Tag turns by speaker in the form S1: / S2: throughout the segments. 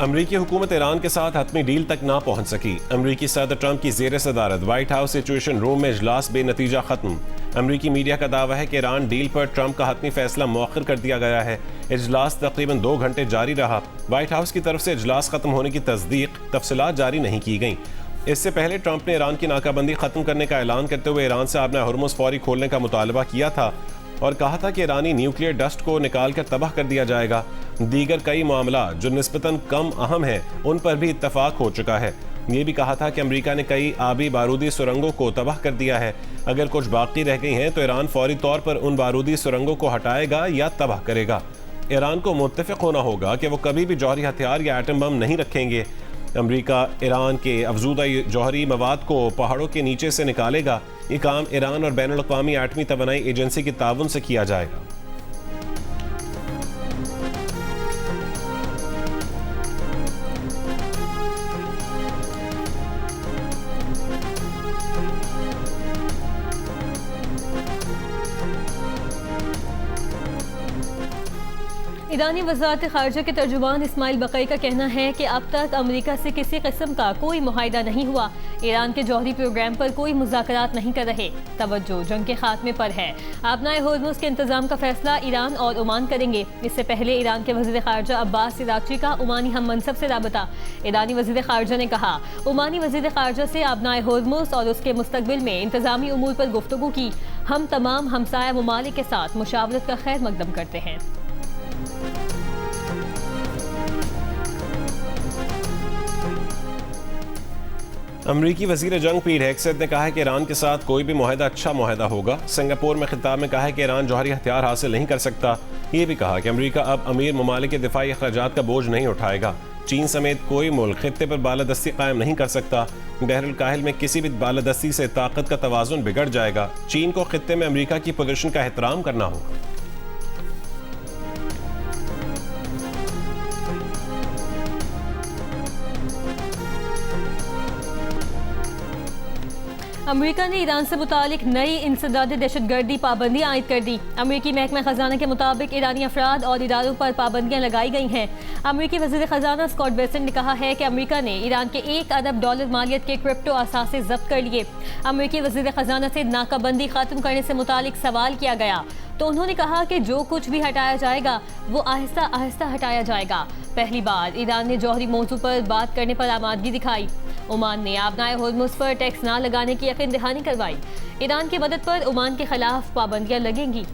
S1: अमरीकी हुकूमत ईरान के साथ हतमी डील तक ना पहुंच सकी। अमरीकी सदर ट्रंप की जेर सदारत व्हाइट हाउस सिचुएशन रूम में इजलास बेनतीजा खत्म। अमरीकी मीडिया का दावा है कि ईरान डील पर ट्रंप का हतमी फैसला मौखर कर दिया गया है। इजलास तकरीबन 2 घंटे जारी रहा। व्हाइट हाउस की तरफ से इजलास खत्म होने की तस्दीक तफसीलात जारी नहीं की गई। इससे पहले ट्रंप ने ईरान की नाकाबंदी खत्म करने का ऐलान करते हुए ईरान से आबना हुर्मुज़ फौरी खोलने का मुतालबा किया था और कहा था कि ईरानी न्यूक्लियर डस्ट को निकाल कर तबाह कर दिया जाएगा। दीगर कई मामला जो निस्बतन कम अहम हैं उन पर भी इत्तफाक हो चुका है। ये भी कहा था कि अमेरिका ने कई आबी बारूदी सुरंगों को तबाह कर दिया है। अगर कुछ बाकी रह गई हैं तो ईरान फौरी तौर पर उन बारूदी सुरंगों को हटाएगा या तबाह करेगा। ईरान को मुत्तफिक होना होगा कि वो कभी भी जौहरी हथियार या एटम बम नहीं रखेंगे। अमेरिका ईरान के अफजूदा जौहरी मवाद को पहाड़ों के नीचे से निकालेगा। ये काम ईरान और बैनुल अक़वामी एटमी तवानाई एजेंसी के ताउन से किया जाएगा।
S2: ईरानी वज़ारत ख़ारिजा के तर्जुमान इस्माइल बक़ई का कहना है कि अब तक अमेरिका से किसी किस्म का कोई मुआहिदा नहीं हुआ। ईरान के जौहरी प्रोग्राम पर कोई मुज़ाकरात नहीं कर रहे। तवज्जो जंग के खात्मे पर है। आबनाए होर्मुज़ के इंतज़ाम का फैसला ईरान और ओमान करेंगे। इससे पहले ईरान के वज़ीर ख़ारिजा अब्बास इराक़ची का ओमानी हम मनसब से राबता। ईरानी वज़ीर ख़ारिजा ने कहा, ओमानी वज़ीर ख़ारिजा से आबनाए होर्मुज़ और उसके मुस्तक़बिल में इंतज़ामी उमूर पर गुफ्तगू की। हम तमाम हमसाया ममालिक के साथ मुशावरत का खैर मकदम करते हैं।
S1: अमरीकी वज़ीर जंग पीट हेगसेथ ने कहा है कि ईरान के साथ कोई भी मुआहिदा अच्छा मुआहिदा होगा। सिंगापुर में खिताब में कहा है कि ईरान जौहरी हथियार हासिल नहीं कर सकता। ये भी कहा कि अमरीका अब अमीर ममालिक के दिफाई अखराजात का बोझ नहीं उठाएगा। चीन समेत कोई मुल्क खित्ते पर बालादस्ती कायम नहीं कर सकता। बहरुल काहिल में किसी भी बालादस्ती से ताकत का तवाज़ुन बिगड़ जाएगा। चीन को खित्ते में अमरीका की पोजीशन का एहतराम करना होगा।
S2: अमेरिका ने ईरान से मुतालिक नई इंसदादी दहशतगर्दी पाबंदियाँ आयद कर दी। अमेरिकी महकमा खजाना के मुताबिक ईरानी अफराद और इदारों पर पाबंदियाँ लगाई गई हैं। अमेरिकी वज़ीर खजाना स्कॉट बेसेंट ने कहा है कि अमेरिका ने ईरान के $1 अरब मालियत के क्रिप्टो असासे जब्त कर लिए। अमेरिकी वज़ीर खजाना से नाकाबंदी खत्म करने से मुतालिक सवाल किया गया तो उन्होंने कहा कि जो कुछ भी हटाया जाएगा वो आहिस्ता आहिस्ता हटाया जाएगा। पहली बार ईरान ने जौहरी मौजू पर बात करने पर आमादगी दिखाई। ओमान ने आबनाए होर्मुज़ पर टैक्स ना लगाने की यकीन दहानी करवाई। ईरान की मदद पर ओमान के खिलाफ पाबंदियां लगेंगी।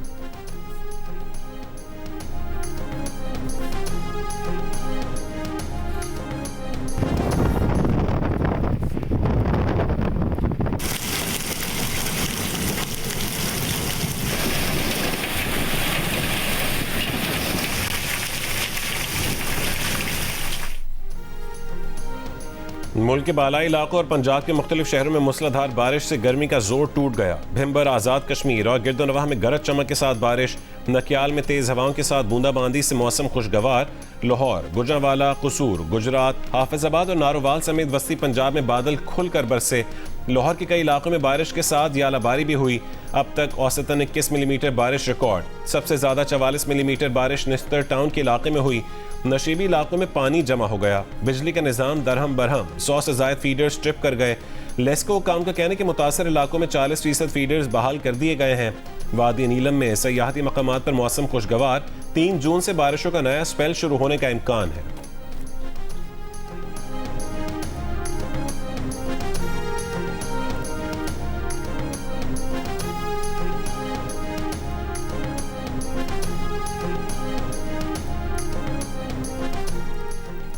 S1: मुल्क के बालाई इलाकों और पंजाब के मुख्तलिफ शहरों में मूसलाधार बारिश से गर्मी का जोर टूट गया। भिम्बर, आज़ाद कश्मीर और गिरदोनवाह में गरज चमक के साथ बारिश। नकियाल में तेज़ हवाओं के साथ बूंदाबांदी से मौसम खुशगवार। लाहौर, गुजरांवाला, कसूर, गुजरात, हाफिजाबाद और नारोवाल समेत वस्ती पंजाब में बादल खुलकर बरसे। लाहौर के कई इलाकों में बारिश के साथ यालाबारी भी हुई। अब तक औसतन 21 मिलीमीटर बारिश रिकॉर्ड। सबसे ज़्यादा 44 मिलीमीटर बारिश निस्तर टाउन के इलाके में हुई। नशीबी इलाकों में पानी जमा हो गया। बिजली का निज़ाम दरहम बरहम। 100 से ज़ायद फीडर्स ट्रिप कर गए। लेस्को काम का कहने के मुतासर इलाकों में 40% फीडर्स बहाल कर दिए गए हैं। वादी नीलम में सयाहती मकामात पर मौसम खुशगवार। 3 जून से बारिशों का नया स्पेल शुरू होने का इम्कान है।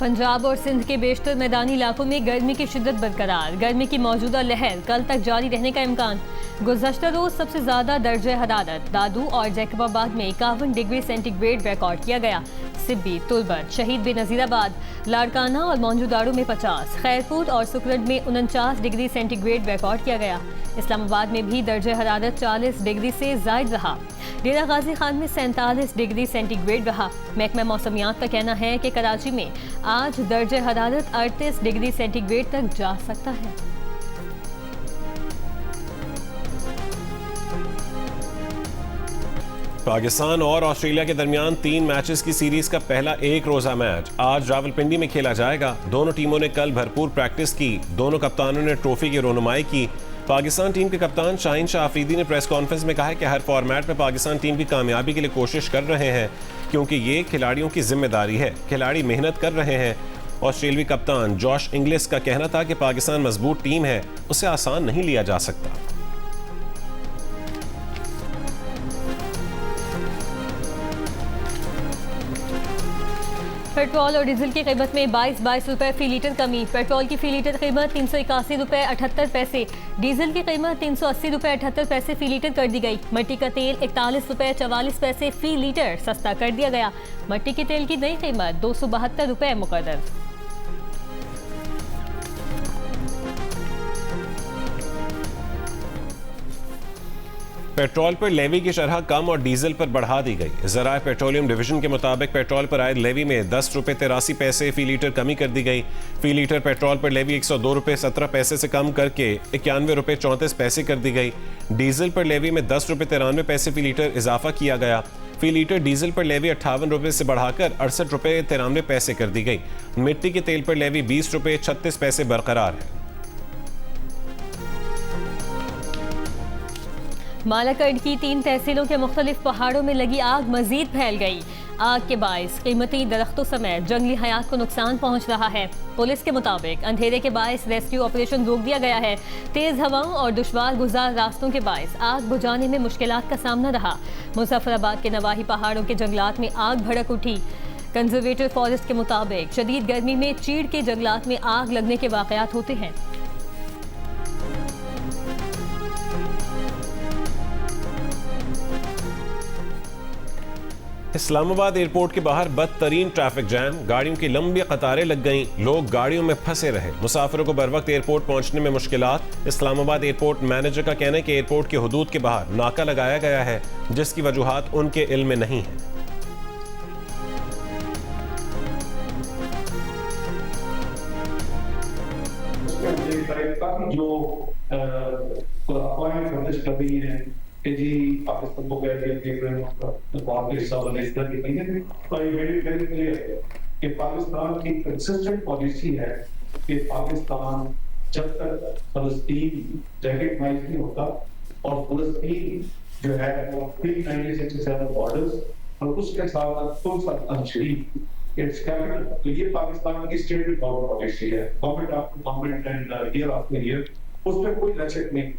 S2: पंजाब और सिंध के बेशतर मैदानी इलाकों में गर्मी की शिद्दत बरकरार। गर्मी की मौजूदा लहर कल तक जारी रहने का इम्कान। गुज़श्ता रोज सबसे ज्यादा दर्जे हरारत दादू और जैकबाबाद में 51 डिग्री सेंटीग्रेड रिकॉर्ड किया गया। सिब्बी, तुलबट, शहीद बेनज़ीराबाद, लाड़काना और मौजूदारू में 50, खैरपुर और सुकरट में 49 डिग्री सेंटीग्रेड रिकॉर्ड किया गया। इस्लामाबाद में भी दर्जे हरारत 40 डिग्री से जायद रहा। डेरा गाजी खान में 47 डिग्री सेंटीग्रेड रहा। महकमा मौसमियात का कहना है कि कराची में आज दर्जे हरारत 38 डिग्री सेंटीग्रेड तक जा सकता है।
S1: पाकिस्तान और ऑस्ट्रेलिया के दरमियान 3 मैचेस की सीरीज का पहला एक रोजा मैच आज रावलपिंडी में खेला जाएगा। दोनों टीमों ने कल भरपूर प्रैक्टिस की। दोनों कप्तानों ने ट्रॉफी की रोनुमाई की। पाकिस्तान टीम के कप्तान शाहीन शाह अफरीदी ने प्रेस कॉन्फ्रेंस में कहा कि हर फॉर्मेट में पाकिस्तान टीम की कामयाबी के लिए कोशिश कर रहे हैं, क्योंकि ये खिलाड़ियों की जिम्मेदारी है। खिलाड़ी मेहनत कर रहे हैं। ऑस्ट्रेलियावी कप्तान जॉश इंग्लिस का कहना था कि पाकिस्तान मजबूत टीम है, उसे आसान नहीं लिया जा सकता।
S2: पेट्रोल और डीजल की कीमत में 22 रुपए फी लीटर कमी। पेट्रोल की फी लीटर कीमत 381 रुपए 78 पैसे, डीजल की कीमत 380 रुपए 78 पैसे फी लीटर कर दी गई। मिट्टी का तेल 41 रुपए 44 पैसे फी लीटर सस्ता कर दिया गया। मिट्टी के तेल की नई कीमत 272 रुपए मुकर्रर।
S1: पेट्रोल पर लेवी की शरह कम और डीजल पर बढ़ा दी गई। ज़राए पेट्रोलियम डिवीजन के मुताबिक पेट्रोल पर आयद लेवी में 10 रुपये 83 पैसे फी लीटर कमी कर दी गई। फी लीटर पेट्रोल पर लेवी 102 रुपये 17 पैसे से कम करके 91 रुपये 34 पैसे कर दी गई। डीजल पर लेवी में 10 रुपये 93 पैसे फी लीटर इजाफा किया गया। फी लीटर डीजल पर लेवी 58 रुपये से बढ़ाकर 68 रुपये 93 पैसे कर दी गई। मिट्टी के तेल पर लेवी 20 रुपये 36 पैसे बरकरार है।
S2: मालाकंड की 3 तहसीलों के मुख्तलिफ पहाड़ों में लगी आग मजीद फैल गई। आग के बायस कीमती दरख्तों समेत जंगली हयात को नुकसान पहुंच रहा है। पुलिस के मुताबिक अंधेरे के बायस रेस्क्यू ऑपरेशन रोक दिया गया है। तेज हवाओं और दुश्वार गुजार रास्तों के बायस आग बुझाने में मुश्किलात का सामना रहा। मुजफ्फराबाद के नवाही पहाड़ों के जंगलात में आग भड़क उठी। कंजर्वेटिव फॉरेस्ट के मुताबिक शदीद गर्मी में चीड़ के जंगलात में आग लगने के वाकयात होते हैं।
S1: इस्लामाबाद एयरपोर्ट के बाहर बदतरीन ट्रैफिक जैम, गाड़ियों की लंबी कतारें लग गईं, लोग गाड़ियों में फंसे रहे। मुसाफिरों को बर वक्त एयरपोर्ट पहुंचने में मुश्किलात। इस्लामाबाद एयरपोर्ट मैनेजर का कहना है कि एयरपोर्ट की हुदूद के बाहर नाका लगाया गया है, जिसकी वजूहात उनके इल्म में नहीं है।
S3: कि जी पाकिस्तान को कह दिया कि पाकिस्तान की कंसिस्टेंट पॉलिसी है कि पाकिस्तान जब तक फलस्तीन रिकॉग्नाइज नहीं होता और फलस्तीन जो है वो 1967 बॉर्डर्स और उसके साथ इट्स कैपिटल, तो ये पाकिस्तान की स्टेट गवर्नमेंट पॉलिसी है, government after government and year after year, उसमें कोई लचक नहीं।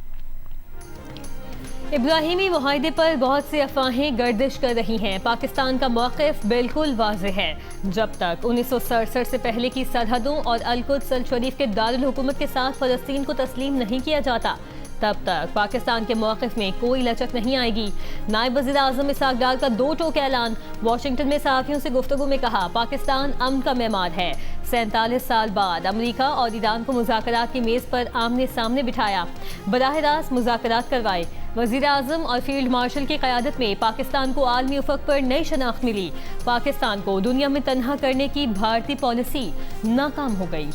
S2: इब्राहिमी मुआहदे पर बहुत सी अफवाहें गर्दिश कर रही हैं। पाकिस्तान का मौक़िफ़ बिल्कुल वाज़ेह है। जब तक 1967 से पहले की सरहदों और अल-कुद्स अल-शरीफ के दारुल हुकूमत के साथ फ़लस्तीन को तस्लीम नहीं किया जाता, तब तक पाकिस्तान के मौक़िफ़ में कोई लचक नहीं आएगी। नायब वज़ीर आज़म इसहाक़ डार का 2 टोक ऐलान। वाशिंगटन में सहाफ़ियों से गुफ्तगू में कहा, पाकिस्तान अमन का मेहमान है। 47 साल बाद अमरीका और ईरान को मुज़ाकरात की मेज़ पर आमने सामने बिठाया, बराह रास्त मुज़ाकरात करवाए। वज़ीर आज़म और फील्ड मार्शल की क़यादत में पाकिस्तान को आलमी उफ़क़ पर नई शनाख्त मिली। पाकिस्तान को दुनिया में तन्हा करने की भारतीय पॉलिसी नाकाम हो गई।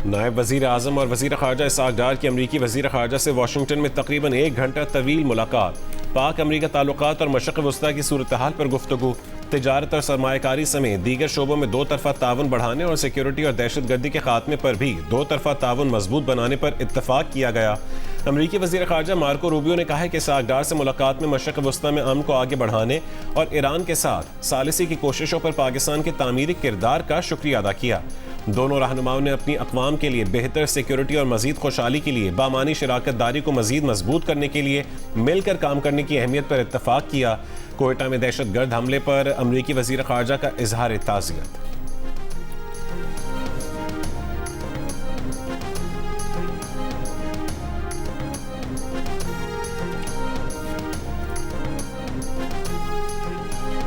S1: नायब वज़ीर आज़म और वज़ीर ख़ारजा इसहाक़ डार की अमरीकी वज़ीर ख़ारजा से वाशिंगटन में तकरीबन 1 घंटा तवील मुलाकात। पाक अमरीका ताल्लुकात और मशरिक़ वस्ता की सूरत हाल पर गुफ्तगू। तिजारत और सरमायाकारी समेत दीगर शोबों में 2 तरफ़ा ताउन बढ़ाने और सिक्योरिटी और दहशतगर्दी के खात्मे पर भी 2 तरफ़ा ताउन मजबूत बनाने पर इत्तफ़ाक़ किया गया। अमरीकी वज़ीर ख़ारजा मार्को रूबियो ने कहा है कि इसहाक़ डार से मुलाकात में मशरिक़ वस्ता में अमन को आगे बढ़ाने और ईरान के साथ सालिसी की कोशिशों पर पाकिस्तान के तामीरी किरदार का शुक्रिया अदा किया। दोनों रहनुमाओं ने अपनी अक़वाम के लिए बेहतर सिक्योरिटी और मज़ीद खुशहाली के लिए बामानी शराकत दारी को मज़ीद मजबूत करने के लिए मिलकर काम करने की अहमियत पर इत्तफ़ाक़ किया। कोयटा में दहशतगर्द हमले पर अमरीकी वज़ीर ख़ारजा का इज़हार ताज़ियत।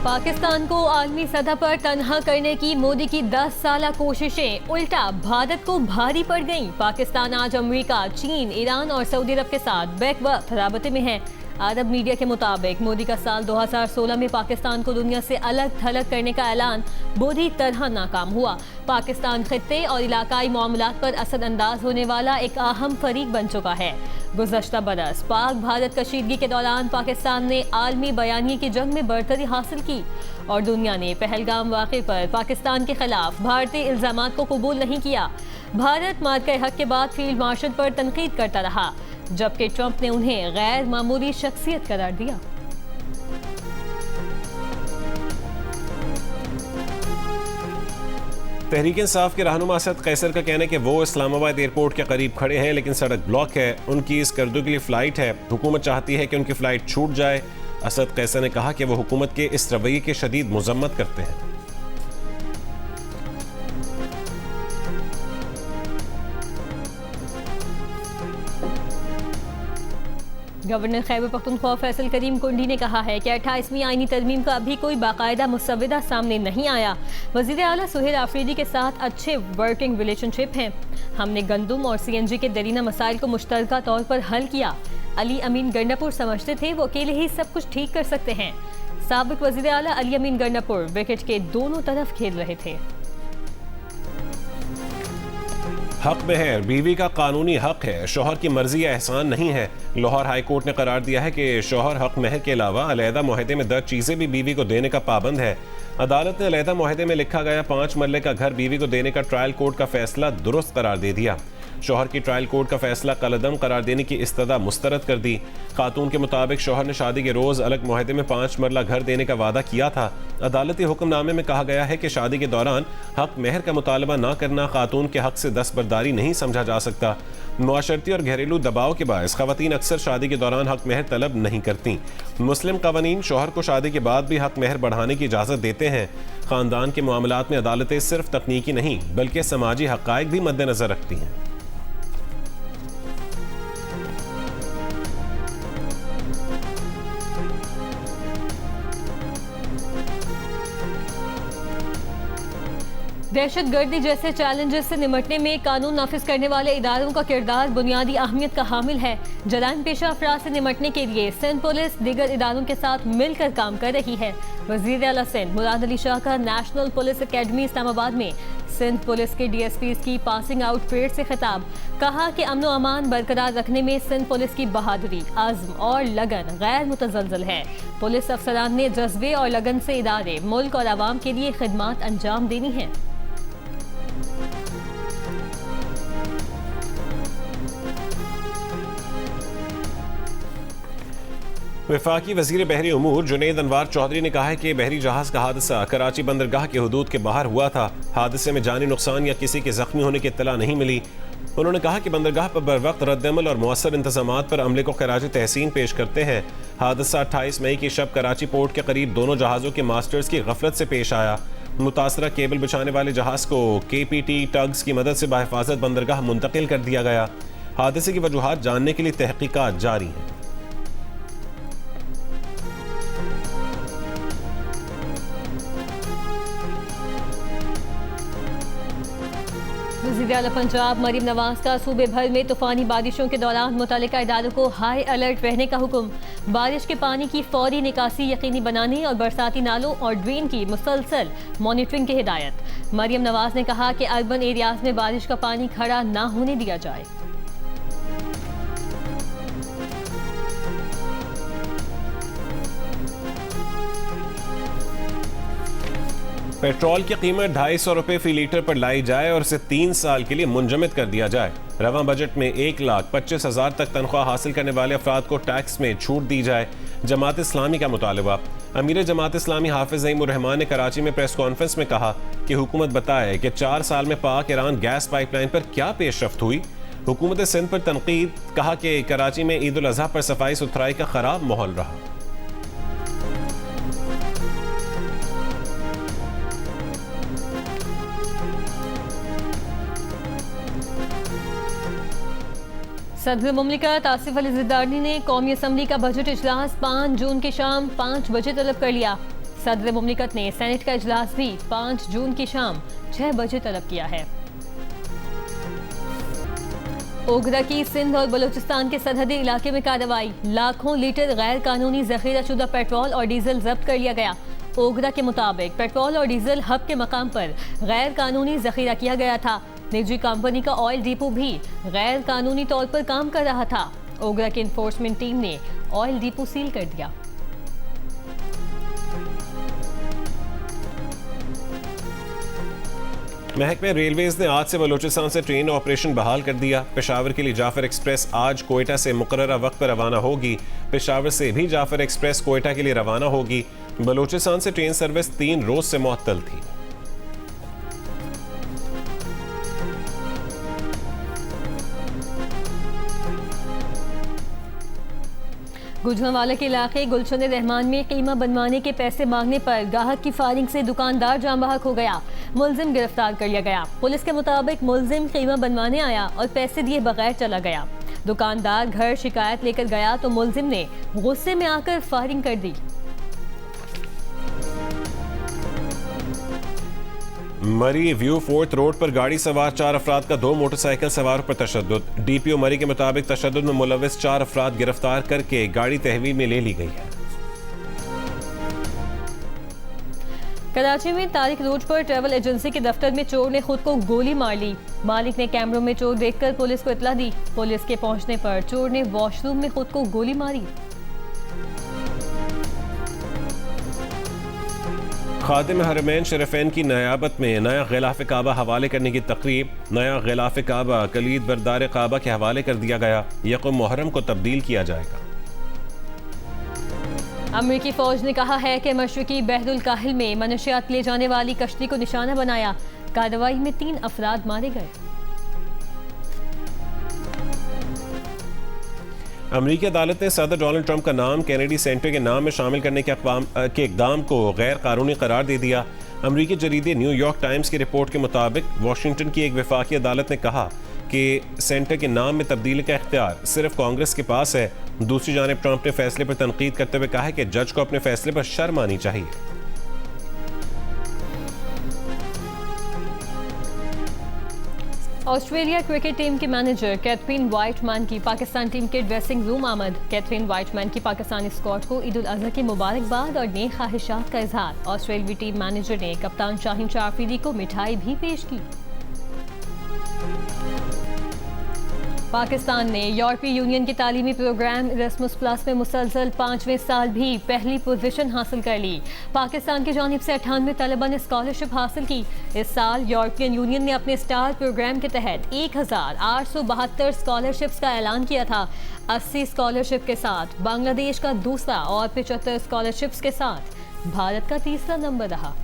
S2: पाकिस्तान को आलमी सतह पर तन्हा करने की मोदी की 10 साला कोशिशें उल्टा भारत को भारी पड़ गईं। पाकिस्तान आज अमेरिका, चीन, ईरान और सऊदी अरब के साथ बैकवक्त राबते में है। अरब मीडिया के मुताबिक मोदी का साल 2016 में पाकिस्तान को दुनिया से अलग थलग करने का ऐलान बुरी तरह नाकाम हुआ। पाकिस्तान खित्ते और इलाकाई मामलात पर असर अंदाज होने वाला एक अहम फरीक बन चुका है। गुज़श्ता बरस पाक भारत कशीदगी के दौरान पाकिस्तान ने आलमी बयानिए की जंग में बढ़तरी हासिल की और दुनिया ने पहलगाम वाक़े पर पाकिस्तान के खिलाफ भारतीय इल्ज़ामात को कबूल नहीं किया। भारत मार्के हक के बाद फील्ड मार्शल पर तनकीद करता रहा, जबकि ट्रंप ने उन्हें गैर मामूली शख्सियत करार दिया।
S1: तहरीक इंसाफ के रहनुमा असद कैसर का कहना है कि वो इस्लामाबाद एयरपोर्ट के करीब खड़े हैं लेकिन सड़क ब्लॉक है। उनकी इस करदू के लिए फ़्लाइट है, हुकूमत चाहती है कि उनकी फ़्लाइट छूट जाए। असद कैसर ने कहा कि वो हुकूमत के इस रवैये की शदीद मज़म्मत करते हैं।
S2: गवर्नर खैबर पख्तूनख्वा फैसल करीम कुंडी ने कहा है कि 28वीं आईनी तरमीम का अभी कोई बाकायदा मुसव्वदा सामने नहीं आया। वज़ीर आला सुहेल आफरीदी के साथ अच्छे वर्किंग रिलेशनशिप हैं। हमने गंदुम और CNG के दरीना मसाइल को मुश्तरका तौर पर हल किया। अली अमीन गंडापुर समझते थे वो अकेले ही सब कुछ ठीक कर सकते हैं। साबिक वज़ीर आला अली अमीन गंडापुर विकेट के दोनों तरफ खेल रहे थे।
S1: हक मेहर बीवी का कानूनी हक है, शौहर की मर्जी या एहसान नहीं है। लाहौर हाई कोर्ट ने करार दिया है कि शौहर हक मेहर के अलावा अलहदा मुआहदे में दर्ज चीज़ें भी बीवी को देने का पाबंद है। अदालत ने अलहदा मुआहदे में लिखा गया 5 मरले का घर बीवी को देने का ट्रायल कोर्ट का फैसला दुरुस्त करार दे दिया। शौहर की ट्रायल कोर्ट का फैसला कलअदम करार देने की इस्तदा मुस्तरद कर दी। खातून के मुताबिक शौहर ने शादी के रोज़ अलग मुआहदे में 5 मरला घर देने का वादा किया था। अदालती हुक्मनामे में कहा गया है कि शादी के दौरान हक मेहर का मुतालबा न करना खातून के हक से दस्तबरदारी नहीं समझा जा सकता। मुआशरती और घरेलू दबाव के बायस खवातीन अक्सर शादी के दौरान हक मेहर तलब नहीं करती। मुस्लिम कवानीन शौहर को शादी के बाद भी हक मेहर बढ़ाने की इजाज़त देते हैं। ख़ानदान के मामलात में अदालतें सिर्फ तकनीकी नहीं बल्कि समाजी हक़ाइक़ भी मद्देनज़र रखती हैं।
S2: दहशतगर्दी जैसे चैलेंजेस से निपटने में कानून नाफिज करने वाले इदारों का किरदार बुनियादी अहमियत का हामिल है। जराइम पेशा अफराद से निपटने के लिए सिंध पुलिस दीगर इदारों के साथ मिलकर काम कर रही है। वज़ीर आला सिंध मुराद अली शाह का नेशनल पुलिस अकेडमी इस्लामाबाद में सिंध पुलिस के DSPs की पासिंग आउट परेड से खिताब, कहा कि अमन व अमान बरकरार रखने में सिंध पुलिस की बहादुरी, आज़म और लगन गैर मुतज़लज़ल है। पुलिस अफसरान ने जज्बे और लगन से इदारे, मुल्क और आवाम के लिए खिदमात अंजाम देनी है।
S1: वफाकी वज़ीर बहरी उमूर जुनैद अनवार चौधरी ने कहा है कि बहरी जहाज़ का हादसा कराची बंदरगाह के हुदूद के बाहर हुआ था। हादसे में जानी नुकसान या किसी के जख्मी होने की इत्तला नहीं मिली। उन्होंने कहा कि बंदरगाह पर बर वक्त रद्दअमल और मौसर इंतजामात पर अमले को खराज तहसीन पेश करते हैं। हादसा 28 मई की शब कराची पोर्ट के करीब दोनों जहाज़ों के मास्टर्स की गफलत से पेश आया। मुतासरा केबल बिछाने वाले जहाज़ को KPT टग्स की मदद से बाहिफाजत बंदरगाह मुंतकिल कर दिया गया। हादसे की वजूहात जानने के लिए तहकीकात जारी हैं।
S2: वज़ीर आला पंजाब मरीम नवाज का सूबे भर में तूफानी बारिशों के दौरान मुतल्लिका इदारों को हाई अलर्ट रहने का हुक्म। बारिश के पानी की फौरी निकासी यकीनी बनाने और बरसाती नालों और ड्रेन की मुसलसल मॉनिटरिंग की हिदायत। मरीम नवाज ने कहा कि अर्बन एरियाज में बारिश का पानी खड़ा ना होने दिया जाए।
S1: पेट्रोल की कीमत 250 रुपये फी लीटर पर लाई जाए और इसे 3 साल के लिए मुंजमद कर दिया जाए। रवां बजट में 1,25,000 तक तनख्वाह हासिल करने वाले अफराद को टैक्स में छूट दी जाए। जमात इस्लामी का मुतालबा। अमीर जमात इस्लामी हाफिज ज़ईमुर रहमान ने कराची में प्रेस कॉन्फ्रेंस में कहा कि हुकूमत बताए कि 4 साल में पाक ईरान गैस पाइपलाइन पर क्या पेशरफ्त हुई। हुकूमत सिंध पर तनकीद, कहा कि कराची में ईद उल अज़हा पर सफाई सुथराई का खराब माहौल रहा।
S2: सदर मुमलिकत आसिफ अली ज़रदारी ने कौमी असम्बली का बजट इजलास 5 जून की शाम 5 बजे तलब कर लिया। सदर मुमलिकत ने सेनेट का इजलास भी 5 जून की शाम 6 बजे तलब किया है। ओगरा की सिंध और बलूचिस्तान के सरहदी इलाके में कार्रवाई, लाखों लीटर गैर कानूनी जखीरा शुदा पेट्रोल और डीजल जब्त कर लिया गया। ओगरा के मुताबिक पेट्रोल और डीजल हब के मकाम पर गैर कानूनी जखीरा किया गया था। निजी कंपनी का ऑयल डिपो भी गैर कानूनी तौर पर काम कर रहा था। ओगरा की इन्फोर्समेंट टीम ने ऑयल डिपो सील कर दिया।
S1: महकमे रेलवेज ने आज से बलूचिस्तान से ट्रेन ऑपरेशन बहाल कर दिया। पेशावर के लिए जाफर एक्सप्रेस आज कोयटा से मुकर्ररा वक्त पर रवाना होगी। पेशावर से भी जाफर एक्सप्रेस कोयटा के लिए रवाना होगी। बलूचिस्तान से ट्रेन सर्विस 3 रोज से मुअत्तल थी।
S2: गुजरांवाला के इलाके गुलशन रहमान में कीमा बनवाने के पैसे मांगने पर गाहक की फायरिंग से दुकानदार जाम बहक हो गया। मुलजिम गिरफ्तार कर लिया गया। पुलिस के मुताबिक मुलजिम कीमा बनवाने आया और पैसे दिए बगैर चला गया। दुकानदार घर शिकायत लेकर गया तो मुलजिम ने गुस्से में आकर फायरिंग कर दी।
S1: मरी व्यू फोर्थ रोड पर गाड़ी सवार 4 अफराद का 2 मोटरसाइकिल सवार पर तशद्दुद। डीपीओ मरी के मुताबिक तशद्दुद में मुलविस 4 अफराद गिरफ्तार करके गाड़ी तहवील में ले ली गई है।
S2: कराची में तारिक रोड पर ट्रैवल एजेंसी के दफ्तर में चोर ने खुद को गोली मार ली। मालिक ने कैमरों में चोर देखकर पुलिस को इत्तला दी। पुलिस के पहुंचने पर चोर ने वॉशरूम में खुद को गोली मारी।
S1: खादिम हरमैन शरीफैन की नयाबत में नया गिलाफ काबा हवाले करने की तकरीब। नया गिलाफ काबा कलीद बरदार काबा के हवाले कर दिया गया। यकम मुहर्रम को तब्दील किया जाएगा।
S2: अमेरिकी फौज ने कहा है कि मशरिकी बहरुल काहिल में मनशियात ले जाने वाली कश्ती को निशाना बनाया। कार्रवाई में 3 अफराद मारे गए।
S1: अमेरिकी अदालत ने सदर डोनाल्ड ट्रंप का नाम कैनेडी सेंटर के नाम में शामिल करने के इक़दाम को गैर कानूनी करार दे दिया। अमेरिकी जरीदे न्यूयॉर्क टाइम्स की रिपोर्ट के मुताबिक वाशिंगटन की एक वफाकी अदालत ने कहा कि सेंटर के नाम में तब्दीली का इख्तियार सिर्फ कांग्रेस के पास है। दूसरी जानिब ट्रंप ने फैसले पर तनकीद करते हुए कहा है कि जज को अपने फैसले पर शर्म आनी चाहिए।
S2: ऑस्ट्रेलिया क्रिकेट टीम की मैनेजर कैथरीन व्हाइटमैन की पाकिस्तान टीम के ड्रेसिंग रूम आमद। कैथरीन व्हाइटमैन की पाकिस्तानी स्क्वाड को ईद उल अजहा की मुबारकबाद और नेक ख्वाहिशात का इजहार। ऑस्ट्रेलियाई टीम मैनेजर ने कप्तान शाहीन शाह अफरीदी को मिठाई भी पेश की। पाकिस्तान ने यूरोपीय यूनियन के तालीमी प्रोग्राम इरेस्मस प्लस में मुसलसल 5वें साल भी पहली पोजीशन हासिल कर ली। पाकिस्तान की जानिब से 98 तलबा ने स्कॉलरशिप हासिल की। इस साल यूरोपियन यूनियन ने अपने स्टार प्रोग्राम के तहत 1872 स्कॉलरशिप्स का ऐलान किया था। 80 स्कॉलरशिप के साथ बांग्लादेश का दूसरा और 75 स्कॉलरशिप्स के साथ भारत का तीसरा नंबर रहा।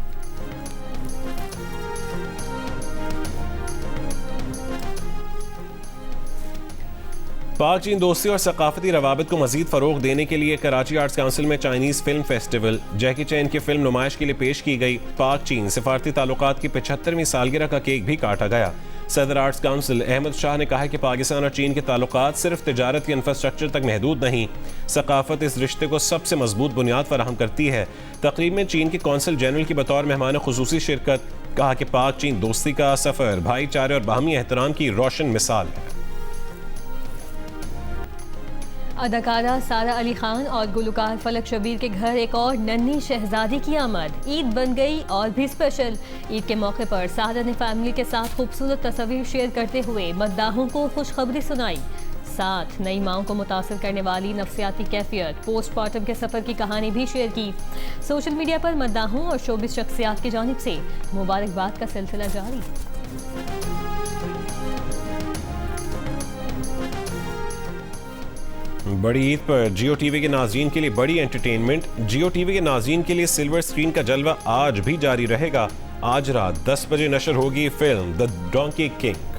S1: पाक चीन दोस्ती और सकाफती रवाबित को मजीद फरोग देने के लिए कराची आर्ट्स काउंसिल में चाइनीज फिल्म फेस्टिवल जैकी चैन की फिल्म नुमाइश के लिए पेश की गई। पाक चीन सिफारती ताल्लुकात की 75वीं सालगिरह का केक भी काटा गया। सदर आर्ट्स काउंसिल अहमद शाह ने कहा है कि पाकिस्तान और चीन के ताल्लुकात सिर्फ तिजारत के इंफ्रास्ट्रक्चर तक महदूद नहीं, सकाफत इस रिश्ते को सबसे मजबूत बुनियाद फराहम करती है। तकरीब में चीन के कौंसल जनरल की बतौर मेहमान खुसूसी शिरकत। कहा कि पाक चीन दोस्ती का सफर भाईचारे और बाहमी एहतराम की रोशन मिसाल है।
S2: अदाकारा सारा अली खान और गुलकार फलक शबीर के घर एक और नन्ही शहजादी की आमद। ईद बन गई और भी स्पेशल। ईद के मौके पर सारा ने फैमिली के साथ खूबसूरत तस्वीर शेयर करते हुए मद्दाहों को खुशखबरी सुनाई। साथ नई माओं को मुतासर करने वाली नफ्सियाती कैफियत पोस्टमार्टम के सफर की कहानी भी शेयर की। सोशल मीडिया पर मद्दाहों और शोबिस शख्सियात की जानिब से मुबारकबाद का सिलसिला जारी।
S1: बड़ी ईद पर जियो टीवी के नाज़रीन के लिए बड़ी एंटरटेनमेंट। जियो टीवी के नाज़रीन के लिए सिल्वर स्क्रीन का जलवा आज भी जारी रहेगा। आज रात 10 बजे नशर होगी फिल्म द डोंकी किंग।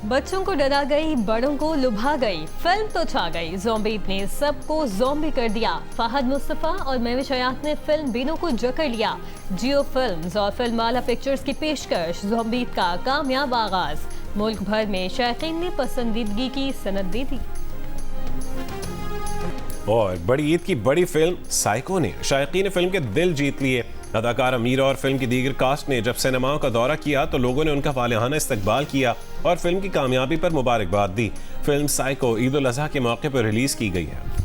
S2: बच्चों को डरा गई, बड़ों को लुभा गई, फिल्म तो छा गई। ज़ॉम्बी ने सबको ज़ॉम्बी कर दिया। फहद मुस्तफ़ा और महविश हयात ने फिल्म बीनों को जकड़ लिया। जियो फिल्म्स और फिल्मवाला पिक्चर्स की पेशकश ज़ॉम्बी का कामयाब आगाज। मुल्क भर में शायकीन ने पसंदीदगी की सनद दे दी।
S1: और बड़ी ईद की बड़ी फिल्म साइको ने शायकीन फिल्म के दिल जीत लिए। अदाकार अमीर और फिल्म की दीगर कास्ट ने जब सिनेमाओं का दौरा किया तो लोगों ने उनका वालिहाना इस्तकबाल किया और फिल्म की कामयाबी पर मुबारकबाद दी। फिल्म साइको ईद उल अज़हा के मौके पर रिलीज की गई है।